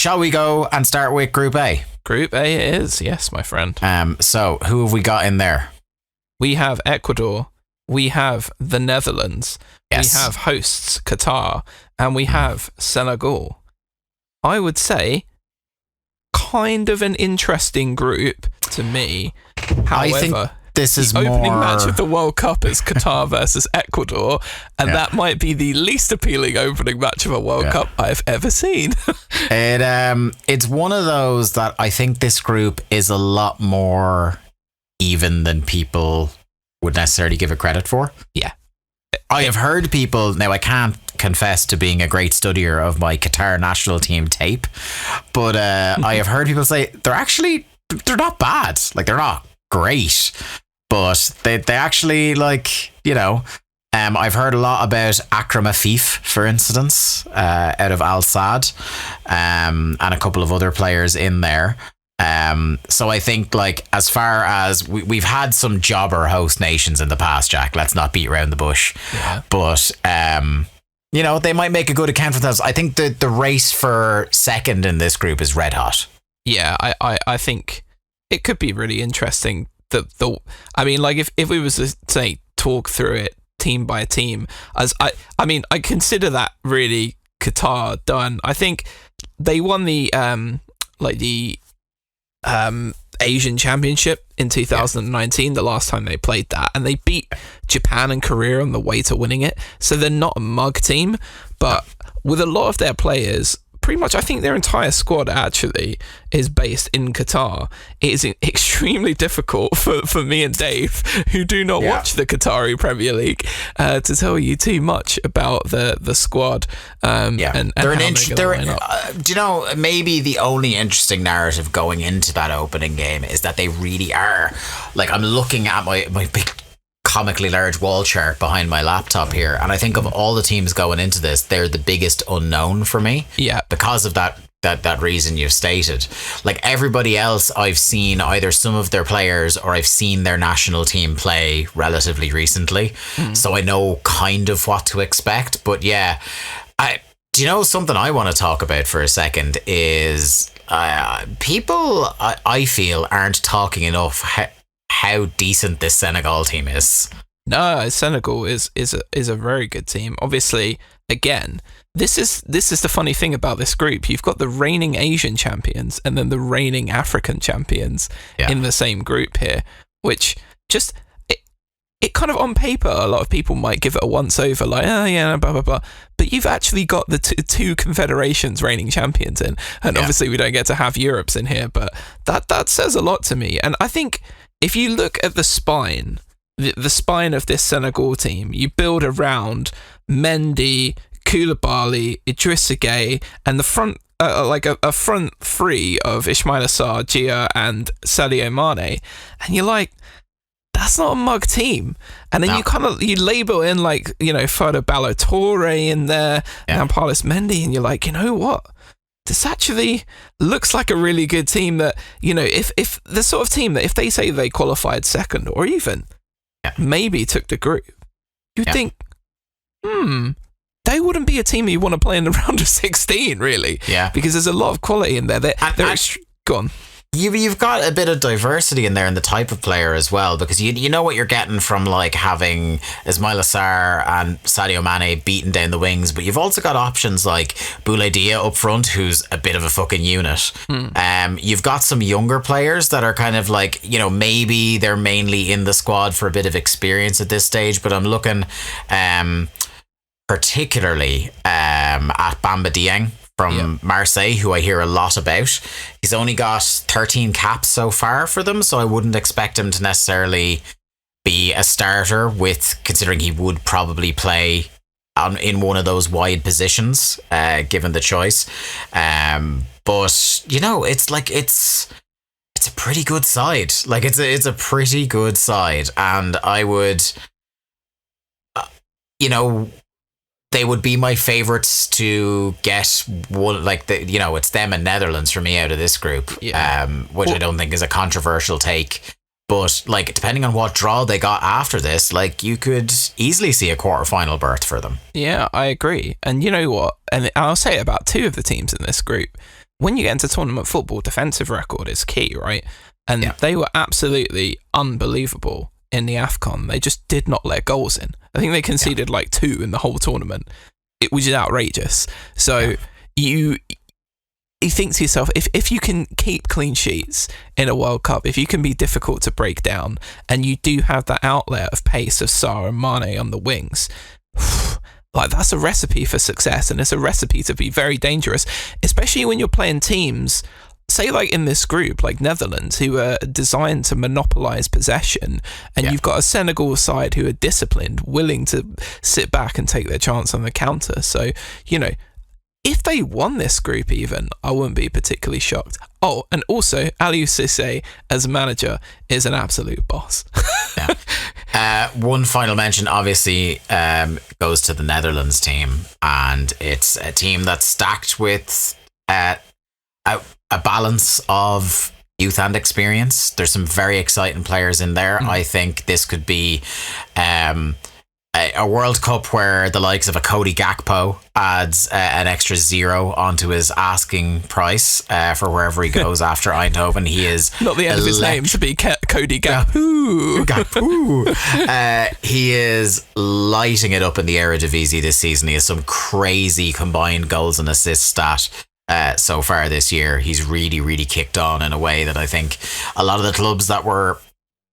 shall we go and start with Group A? Group A it is, yes, my friend. So who have we got in there? We have Ecuador, we have the Netherlands, Yes. we have hosts Qatar, and we have Senegal. I would say kind of an interesting group to me. However, I think this is the opening more... match of the World Cup is Qatar versus Ecuador, and that might be the least appealing opening match of a World Cup I've ever seen. It's one of those that I think this group is a lot more even than people would necessarily give it credit for. Yeah. I have heard people, now I can't confess to being a great studier of my Qatar national team tape, but I have heard people say they're not bad. Like, they're not great, but they actually, like, you know, I've heard a lot about Akram Afif, for instance, out of Al Sadd, and a couple of other players in there. So I think, like, as far as we've had some jobber host nations in the past, Jack, let's not beat around the bush. Yeah. But you know, they might make a good account for themselves. I think the race for second in this group is red hot. Yeah, I think it could be really interesting. I mean, like, if we was to say talk through it team by team, as I consider that really Qatar done. I think they won the Asian Championship in 2019, the last time they played that, and they beat Japan and Korea on the way to winning it. So they're not a mug team, but with a lot of their players, pretty much I think their entire squad actually is based in Qatar. It is extremely difficult for me and Dave, who do not watch the Qatari Premier League, to tell you too much about the squad. And they're do you know, maybe the only interesting narrative going into that opening game is that they really are, like, I'm looking at my big comically large wall chart behind my laptop here, and I think of all the teams going into this, they're the biggest unknown for me. Yeah, because of that reason you've stated. Like, everybody else, I've seen either some of their players or I've seen their national team play relatively recently, so I know kind of what to expect. But yeah, do you know something I want to talk about for a second is people I feel aren't talking enough how decent this Senegal team is. No, Senegal is a very good team. Obviously, again, this is the funny thing about this group. You've got the reigning Asian champions and then the reigning African champions in the same group here, which just it kind of, on paper, a lot of people might give it a once over, like, oh yeah, blah blah blah. But you've actually got the two confederations reigning champions in, and obviously we don't get to have Europe's in here, but that says a lot to me. And I think if you look at the spine, the spine of this Senegal team, you build around Mendy, Koulibaly, Idrissa Gueye, and the front, like a front three of Ismaïla Sarr, Gia, and Sadio Mane, and you're like, that's not a mug team. And then you label in, like, you know, Fado Ballo-Touré in there, and Nampalys Mendy, and you're like, you know what? This actually looks like a really good team that, you know, if the sort of team that if they say they qualified second or even maybe took the group, you'd think, they wouldn't be a team you want to play in the round of 16, really. Yeah. Because there's a lot of quality in there. Go on. You've got a bit of diversity in there in the type of player as well, because you know what you're getting from, like, having Ismaïla Sarr and Sadio Mane beating down the wings, but you've also got options like Boulaye Dia up front, who's a bit of a fucking unit. You've got some younger players that are kind of like, you know, maybe they're mainly in the squad for a bit of experience at this stage, but I'm looking particularly at Bamba Dieng from Marseille, who I hear a lot about. He's only got 13 caps so far for them, so I wouldn't expect him to necessarily be a starter, with considering he would probably play in one of those wide positions, given the choice. But, you know, it's like it's a pretty good side. Like, it's a pretty good side, and I would, you know, they would be my favourites to get one, like, you know, it's them and Netherlands for me out of this group, which I don't think is a controversial take. But, like, depending on what draw they got after this, like, you could easily see a quarterfinal berth for them. Yeah, I agree. And you know what? And I'll say about two of the teams in this group. when you get into tournament football, defensive record is key, right? And they were absolutely unbelievable in the AFCON. They just did not let goals in. I think they conceded like 2 in the whole tournament, which is outrageous. So you think to yourself, if you can keep clean sheets in a World Cup, if you can be difficult to break down, and you do have that outlet of pace of Sarr and Mane on the wings, like that's a recipe for success, and it's a recipe to be very dangerous, especially when you're playing teams, say like in this group, like Netherlands, who are designed to monopolise possession, and you've got a Senegal side who are disciplined, willing to sit back and take their chance on the counter. So, you know, if they won this group even, I wouldn't be particularly shocked. Oh, and also, Aliou Cissé as a manager is an absolute boss. One final mention, obviously, goes to the Netherlands team, and it's a team that's stacked with a balance of youth and experience. There's some very exciting players in there. I think this could be a World Cup where the likes of a Cody Gakpo adds an extra 0 onto his asking price for wherever he goes after Eindhoven. He is not the end of his name to be Cody Gakpo. He is lighting it up in the Eredivisie this season. He has some crazy combined goals and assists stat so far this year. He's really, really kicked on in a way that I think a lot of the clubs that were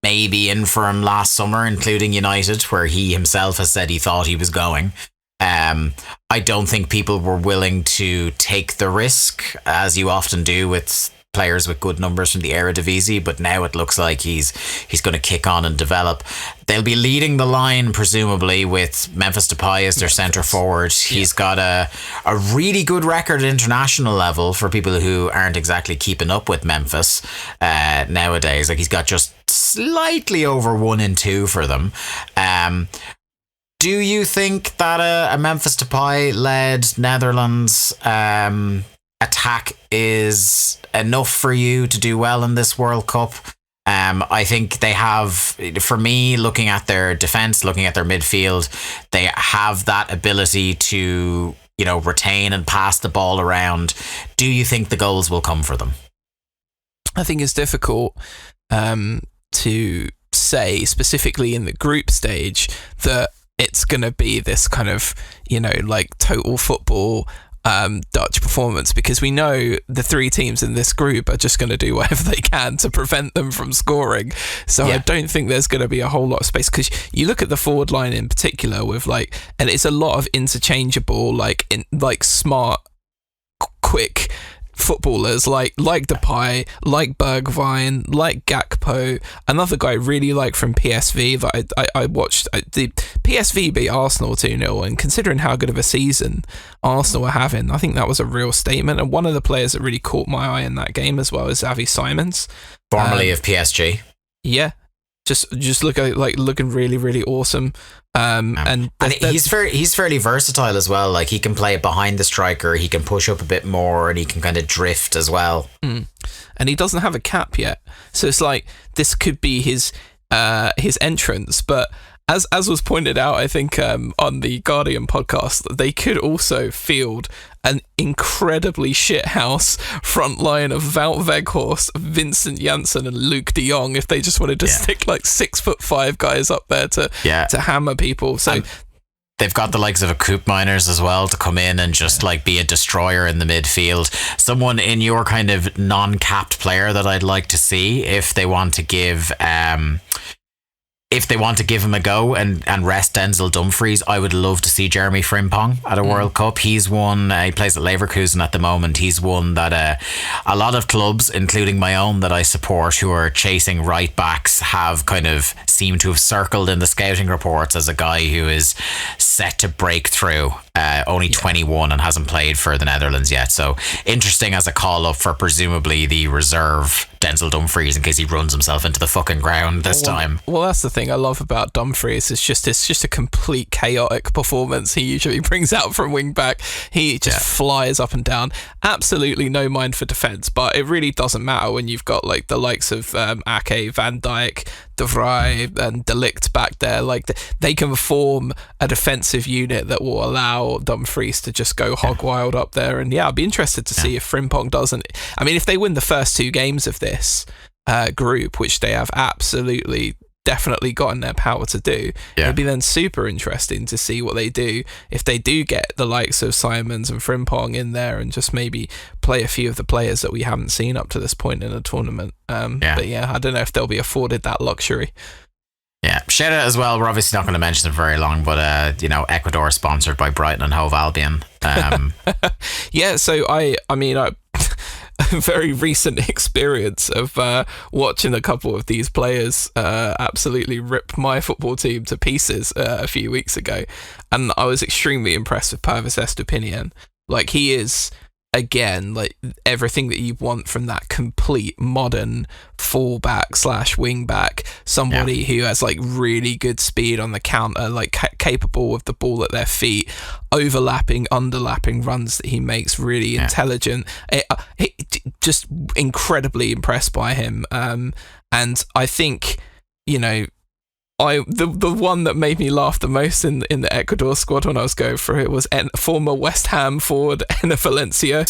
maybe in for him last summer, including United, where he himself has said he thought he was going. I don't think people were willing to take the risk, as you often do with players with good numbers from the Eredivisie, but now it looks like he's going to kick on and develop. They'll be leading the line, presumably, with Memphis Depay as their centre forward. He's got a really good record at international level for people who aren't exactly keeping up with Memphis nowadays. Like, he's got just slightly over 1 in 2 for them. Do you think that a Memphis Depay-led Netherlands attack is enough for you to do well in this World Cup? I think they have, for me, looking at their defence, looking at their midfield, they have that ability to, you know, retain and pass the ball around. Do you think the goals will come for them? I think it's difficult to say specifically in the group stage that it's going to be this kind of, you know, like total football Dutch performance, because we know the 3 teams in this group are just going to do whatever they can to prevent them from scoring. So I don't think there's going to be a whole lot of space, because you look at the forward line in particular with like, and it's a lot of interchangeable, like smart, quick footballers like Depay, like Bergwijn, like Gakpo. Another guy I really like from PSV that I watched, the PSV beat Arsenal 2-0, and considering how good of a season Arsenal were having, I think that was a real statement. And one of the players that really caught my eye in that game as well is Xavi Simons, formerly of PSG. Yeah, just looking really, really awesome. And he's fairly versatile as well. Like, he can play behind the striker, he can push up a bit more, and he can kind of drift as well. And he doesn't have a cap yet, so it's like this could be his entrance. But as was pointed out, I think on the Guardian podcast, they could also field an incredibly shithouse front line of Wout Weghorst, Vincent Janssen, and Luke De Jong if they just wanted to stick like 6'5" guys up there to hammer people. So they've got the likes of a Coop Miners as well to come in and just like be a destroyer in the midfield. Someone in your kind of non-capped player that I'd like to see if they want to give him a go and rest Denzel Dumfries, I would love to see Jeremy Frimpong at a World Cup. He's one, he plays at Leverkusen at the moment. He's one that a lot of clubs, including my own that I support, who are chasing right backs, have kind of seemed to have circled in the scouting reports as a guy who is set to break through. Only 21 and hasn't played for the Netherlands yet. So interesting as a call up for presumably the reserve Denzel Dumfries in case he runs himself into the fucking ground this time. Well, that's the thing I love about Dumfries. It's just a complete chaotic performance he usually brings out from wing back. He just flies up and down. Absolutely no mind for defence, but it really doesn't matter when you've got like the likes of Ake, Van Dijk, De Vrij and De Ligt back there. Like they can form a defensive unit that will allow Dumfries to just go hog wild up there. And I'd be interested to see if Frimpong doesn't. I mean, if they win the first 2 games of this group, which they have absolutely definitely got in their power to do, it'd be then super interesting to see what they do if they do get the likes of Simons and Frimpong in there and just maybe play a few of the players that we haven't seen up to this point in a tournament. But I don't know if they'll be afforded that luxury. Yeah, shout out as well. We're obviously not going to mention it very long, but Ecuador sponsored by Brighton and Hove Albion. So I a very recent experience of watching a couple of these players absolutely rip my football team to pieces a few weeks ago, and I was extremely impressed with Pervis Estupiñán. Like, he is, again, like everything that you want from that complete modern fullback / wing back, somebody who has like really good speed on the counter, like capable of the ball at their feet, overlapping, underlapping runs that he makes, really intelligent. Just incredibly impressed by him. And I think, the one that made me laugh the most in the Ecuador squad when I was going through it was former West Ham forward Enner Valencia,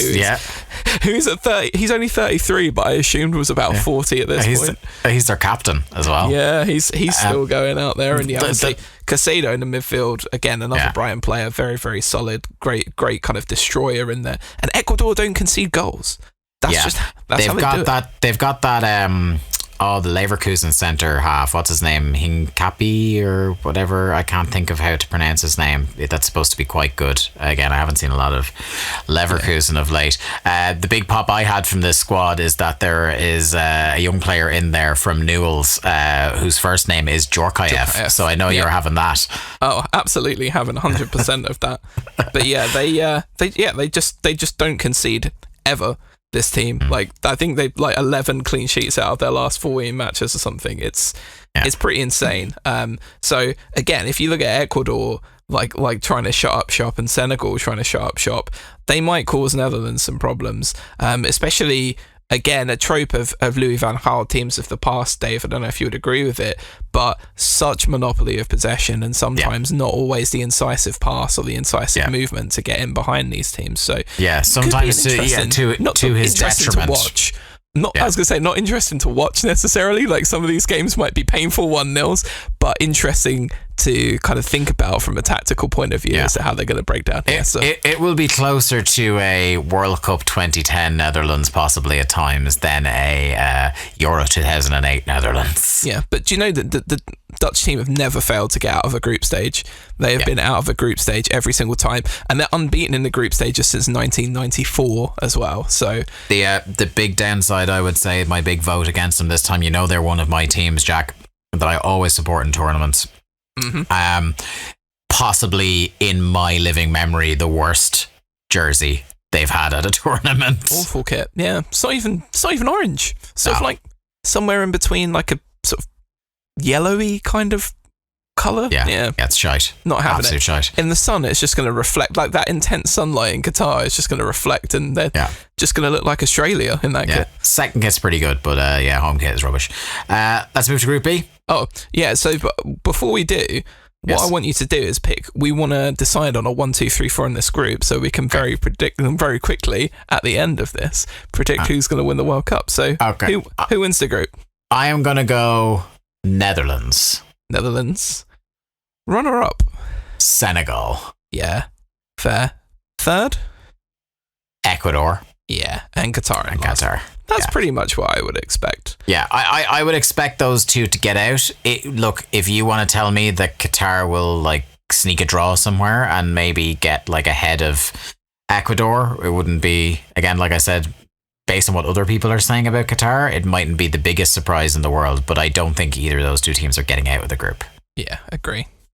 who's at 30. He's only 33, but I assumed was about 40 at this point. He's their captain as well. Yeah, he's still going out there, and obviously Caicedo in the midfield, again another Brighton player, very very solid, great kind of destroyer in there. And Ecuador don't concede goals. That's how they do it. They've got that. The Leverkusen centre half, what's his name? Hincapi or whatever. I can't think of how to pronounce his name. That's supposed to be quite good. Again, I haven't seen a lot of Leverkusen of late. The big pop I had from this squad is that there is a young player in there from Newell's whose first name is Djorkaeff. So I know you're having that. Oh, absolutely having 100% of that. But they just don't concede ever. This team, like, I think they've 11 clean sheets out of their last 14 matches or something. It's pretty insane. So again, if you look at Ecuador, like trying to shut up shop, and Senegal trying to shut up shop, they might cause Netherlands some problems. Especially, again, a trope of Louis van Gaal teams of the past, Dave. I don't know if you would agree with it, but such monopoly of possession, and sometimes not always the incisive pass or the incisive movement to get in behind these teams. So sometimes to his detriment. To watch. I was going to say, not interesting to watch necessarily. Like, some of these games might be painful 1-0s, but interesting to kind of think about from a tactical point of view as to how they're going to break down here. It will be closer to a World Cup 2010 Netherlands possibly at times than a Euro 2008 Netherlands. Yeah, but do you know that the Dutch team have never failed to get out of a group stage? They have been out of a group stage every single time, and they're unbeaten in the group stages since 1994 as well. So the big downside, I would say, my big vote against them this time, they're one of my teams, Jack, that I always support in tournaments. Mm-hmm. Possibly in my living memory, the worst jersey they've had at a tournament. Awful kit. Yeah, it's not even orange. Sort of like somewhere in between, like a sort of yellowy kind of colour. Yeah, it's shite. Not having absolute shite. In the sun, it's just going to reflect, like that intense sunlight in Qatar. It's just going to reflect, and they're just going to look like Australia in that kit. Second kit's pretty good, but home kit is rubbish. Let's move to Group B. Oh, yeah. So before we do, what I want you to do is we want to decide on a 1, 2, 3, 4 in this group, so we can very quickly at the end of this predict who's going to win the World Cup. So who wins the group? I am going to go Netherlands. Runner up, Senegal. Yeah, fair. Third, Ecuador. Yeah, and Qatar. That's pretty much what I would expect. Yeah, I would expect those two to get out. Look, if you want to tell me that Qatar will sneak a draw somewhere and maybe get ahead of Ecuador, it wouldn't be, again, like I said, based on what other people are saying about Qatar, it mightn't be the biggest surprise in the world, but I don't think either of those two teams are getting out of the group. Yeah, agree.